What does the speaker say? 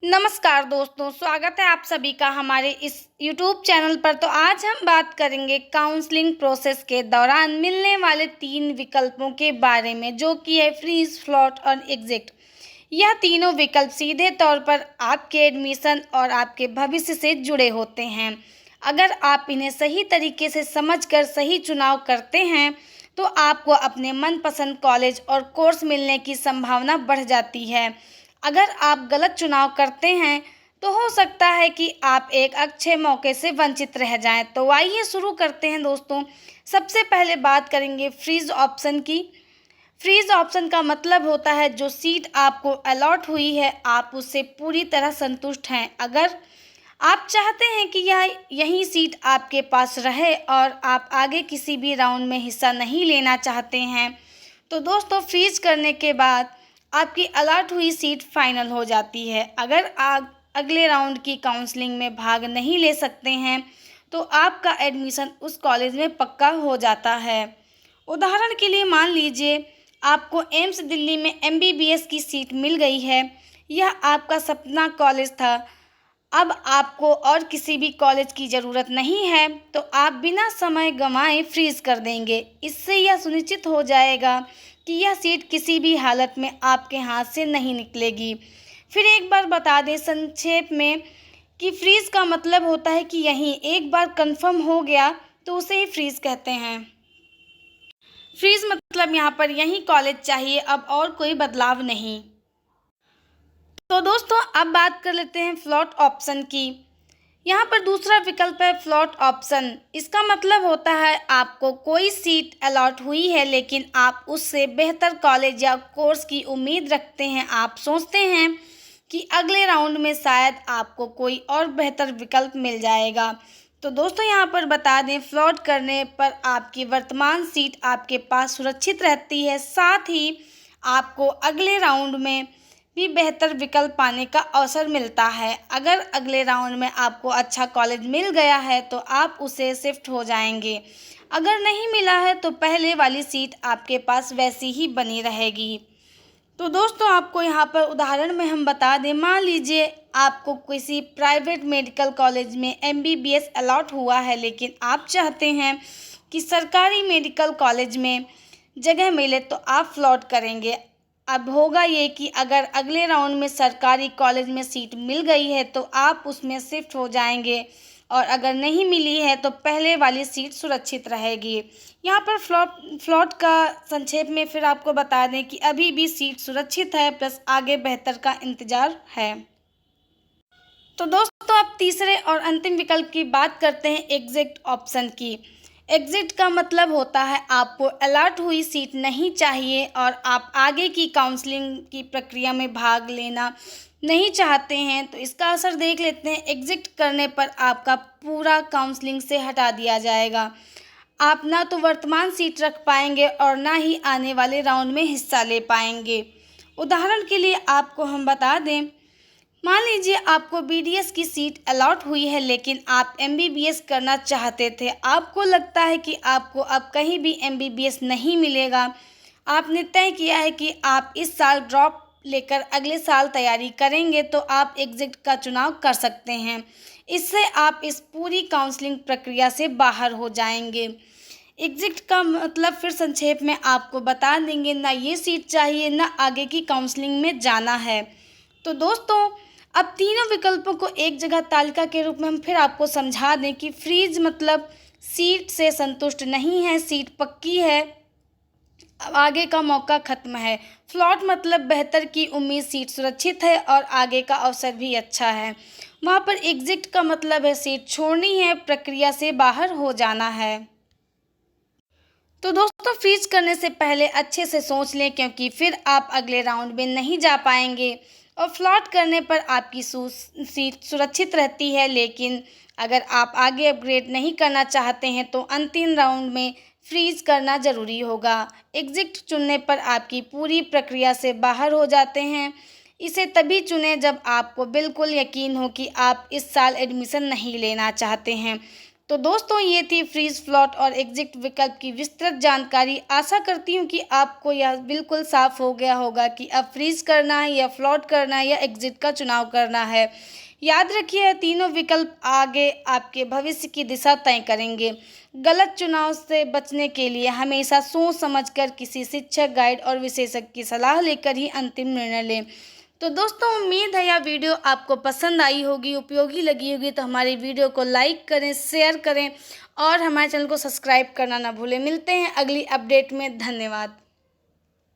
नमस्कार दोस्तों, स्वागत है आप सभी का हमारे इस YouTube चैनल पर। तो आज हम बात करेंगे काउंसलिंग प्रोसेस के दौरान मिलने वाले 3 विकल्पों के बारे में, जो कि है फ्रीज, फ्लॉट और एग्जिट। यह तीनों विकल्प सीधे तौर पर आपके एडमिशन और आपके भविष्य से जुड़े होते हैं। अगर आप इन्हें सही तरीके से समझकर सही चुनाव करते हैं तो आपको अपने मनपसंद कॉलेज और कोर्स मिलने की संभावना बढ़ जाती है। अगर आप गलत चुनाव करते हैं तो हो सकता है कि आप एक अच्छे मौके से वंचित रह जाएं। तो आइए शुरू करते हैं दोस्तों। सबसे पहले बात करेंगे फ्रीज ऑप्शन की। फ्रीज ऑप्शन का मतलब होता है जो सीट आपको अलॉट हुई है आप उससे पूरी तरह संतुष्ट हैं। अगर आप चाहते हैं कि यही सीट आपके पास रहे और आप आगे किसी भी राउंड में हिस्सा नहीं लेना चाहते हैं तो दोस्तों फ्रीज करने के बाद आपकी अलॉट हुई सीट फाइनल हो जाती है। अगर आप अगले राउंड की काउंसलिंग में भाग नहीं ले सकते हैं तो आपका एडमिशन उस कॉलेज में पक्का हो जाता है। उदाहरण के लिए मान लीजिए आपको एम्स दिल्ली में MBBS की सीट मिल गई है। यह आपका सपना कॉलेज था। अब आपको और किसी भी कॉलेज की ज़रूरत नहीं है तो आप बिना समय गंवाए फ्रीज कर देंगे। इससे यह सुनिश्चित हो जाएगा कि यह सीट किसी भी हालत में आपके हाथ से नहीं निकलेगी। फिर एक बार बता दें संक्षेप में कि फ्रीज का मतलब होता है कि यहीं एक बार कंफर्म हो गया तो उसे ही फ्रीज कहते हैं। फ्रीज मतलब यहाँ पर यही कॉलेज चाहिए, अब और कोई बदलाव नहीं। तो दोस्तों अब बात कर लेते हैं फ्लॉट ऑप्शन की। यहाँ पर दूसरा विकल्प है फ्लॉट ऑप्शन। इसका मतलब होता है आपको कोई सीट अलॉट हुई है लेकिन आप उससे बेहतर कॉलेज या कोर्स की उम्मीद रखते हैं। आप सोचते हैं कि अगले राउंड में शायद आपको कोई और बेहतर विकल्प मिल जाएगा। तो दोस्तों यहाँ पर बता दें फ्लॉट करने पर आपकी वर्तमान सीट आपके पास सुरक्षित रहती है, साथ ही आपको अगले राउंड में भी बेहतर विकल्प पाने का अवसर मिलता है। अगर अगले राउंड में आपको अच्छा कॉलेज मिल गया है तो आप उसे शिफ्ट हो जाएंगे। अगर नहीं मिला है तो पहले वाली सीट आपके पास वैसी ही बनी रहेगी। तो दोस्तों आपको यहाँ पर उदाहरण में हम बता दें, मान लीजिए आपको किसी प्राइवेट मेडिकल कॉलेज में MBBS अलॉट हुआ है लेकिन आप चाहते हैं कि सरकारी मेडिकल कॉलेज में जगह मिले तो आप फ्लॉट करेंगे। अब होगा ये कि अगर अगले राउंड में सरकारी कॉलेज में सीट मिल गई है तो आप उसमें शिफ्ट हो जाएंगे और अगर नहीं मिली है तो पहले वाली सीट सुरक्षित रहेगी। यहाँ पर फ्लॉट का संक्षेप में फिर आपको बता दें कि अभी भी सीट सुरक्षित है, प्लस आगे बेहतर का इंतज़ार है। तो दोस्तों अब तीसरे और अंतिम विकल्प की बात करते हैं एग्जिट ऑप्शन की। एग्जिट का मतलब होता है आपको अलॉट हुई सीट नहीं चाहिए और आप आगे की काउंसलिंग की प्रक्रिया में भाग लेना नहीं चाहते हैं। तो इसका असर देख लेते हैं। एग्जिट करने पर आपका पूरा काउंसलिंग से हटा दिया जाएगा। आप ना तो वर्तमान सीट रख पाएंगे और ना ही आने वाले राउंड में हिस्सा ले पाएंगे। उदाहरण के लिए आपको हम बता दें, मान लीजिए आपको BDS की सीट अलॉट हुई है लेकिन आप MBBS करना चाहते थे। आपको लगता है कि आपको अब कहीं भी MBBS नहीं मिलेगा। आपने तय किया है कि आप इस साल ड्रॉप लेकर अगले साल तैयारी करेंगे तो आप एग्जिट का चुनाव कर सकते हैं। इससे आप इस पूरी काउंसलिंग प्रक्रिया से बाहर हो जाएंगे। एग्जिट का मतलब फिर संक्षेप में आपको बता देंगे, ना ये सीट चाहिए ना आगे की काउंसलिंग में जाना है। तो दोस्तों अब तीनों विकल्पों को एक जगह तालिका के रूप में हम फिर आपको समझा दें कि फ्रीज मतलब सीट से संतुष्ट नहीं है, सीट पक्की है, अब आगे का मौका खत्म है। फ्लॉट मतलब बेहतर की उम्मीद, सीट सुरक्षित है और आगे का अवसर भी अच्छा है। वहाँ पर एग्जिट का मतलब है सीट छोड़नी है, प्रक्रिया से बाहर हो जाना है। तो दोस्तों फ्रीज करने से पहले अच्छे से सोच लें क्योंकि फिर आप अगले राउंड में नहीं जा पाएंगे। और फ्लॉट करने पर आपकी सीट सुरक्षित रहती है, लेकिन अगर आप आगे अपग्रेड नहीं करना चाहते हैं तो अंतिम राउंड में फ्रीज करना ज़रूरी होगा। एग्जिट चुनने पर आपकी पूरी प्रक्रिया से बाहर हो जाते हैं। इसे तभी चुनें जब आपको बिल्कुल यकीन हो कि आप इस साल एडमिशन नहीं लेना चाहते हैं। तो दोस्तों ये थी फ्रीज, फ्लोट और एग्जिट विकल्प की विस्तृत जानकारी। आशा करती हूँ कि आपको यह बिल्कुल साफ हो गया होगा कि अब फ्रीज करना है या फ्लोट करना है या एग्जिट का चुनाव करना है। याद रखिए, तीनों विकल्प आगे आपके भविष्य की दिशा तय करेंगे। गलत चुनाव से बचने के लिए हमेशा सोच समझकर किसी शिक्षक, गाइड और विशेषज्ञ की सलाह लेकर ही अंतिम निर्णय लें। तो दोस्तों, उम्मीद है यह वीडियो आपको पसंद आई होगी, उपयोगी लगी होगी। तो हमारी वीडियो को लाइक करें, शेयर करें और हमारे चैनल को सब्सक्राइब करना ना भूलें। मिलते हैं अगली अपडेट में। धन्यवाद।